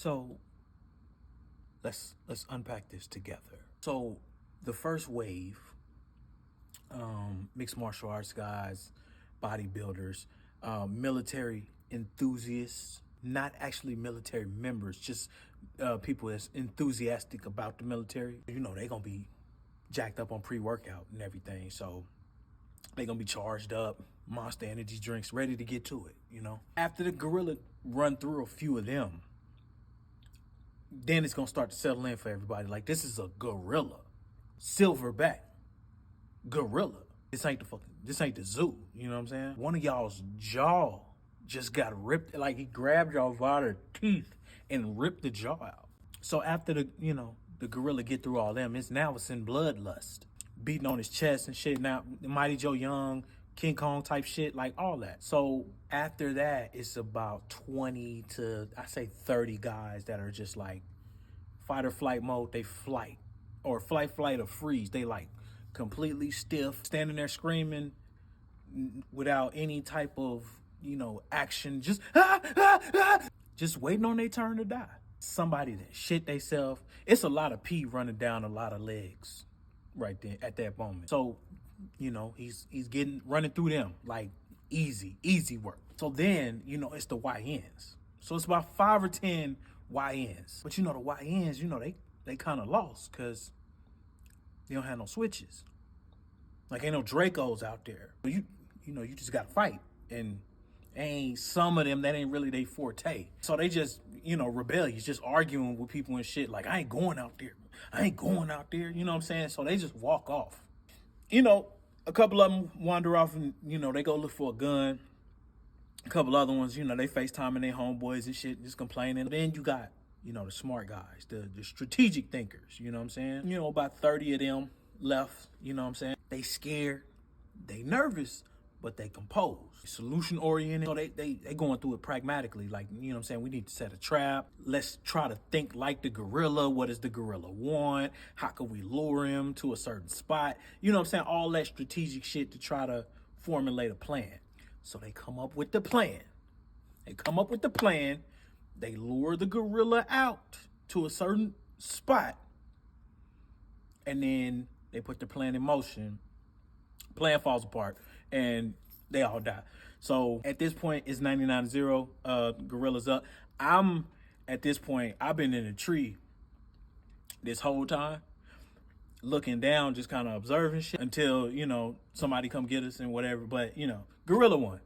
So let's unpack this together. So the first wave, mixed martial arts guys, bodybuilders, military enthusiasts, not actually military members, just people that's enthusiastic about the military. You know, they gonna be jacked up on pre-workout and everything, so they gonna be charged up, Monster energy drinks, ready to get to it, you know. After the gorilla run through a few of them, then it's gonna start to settle in for everybody. Like, this is a gorilla, silverback gorilla. This ain't the zoo. You know what I'm saying? One of y'all's jaw just got ripped. Like, he grabbed y'all by the teeth and ripped the jaw out. So after the gorilla get through all them, it's in bloodlust, beating on his chest and shit. Now, Mighty Joe Young, King Kong type shit, like all that. So after that, it's about 20 to, I say 30 guys that are just like fight or flight mode. They flight, or flight or freeze. They like completely stiff, standing there screaming without any type of, action, just just waiting on their turn to die. Somebody that shit they self. It's a lot of pee running down a lot of legs right there at that moment. So, he's running through them like easy work. So then, it's the YNs. So it's about 5 or 10 YNs. But the YNs, they kind of lost because they don't have no switches. Like, ain't no Dracos out there. You just got to fight. And ain't some of them, that ain't really they forte. So they just, rebellious, just arguing with people and shit. Like, I ain't going out there. You know what I'm saying? So they just walk off. A couple of them wander off and, they go look for a gun. A couple other ones, they FaceTiming their homeboys and shit, just complaining. Then you got, the smart guys, the strategic thinkers, you know what I'm saying? About 30 of them left, you know what I'm saying? They scared, they nervous, but they composed, solution oriented. So they going through it pragmatically. Like, you know what I'm saying? We need to set a trap. Let's try to think like the gorilla. What does the gorilla want? How can we lure him to a certain spot? You know what I'm saying? All that strategic shit to try to formulate a plan. So they come up with the plan. They lure the gorilla out to a certain spot. And then they put the plan in motion. Plan falls apart and they all die. So at this point, it's 99-0. Gorilla's up. At this point, I've been in a tree this whole time, looking down, just kind of observing shit until, somebody come get us and whatever. But, gorilla won.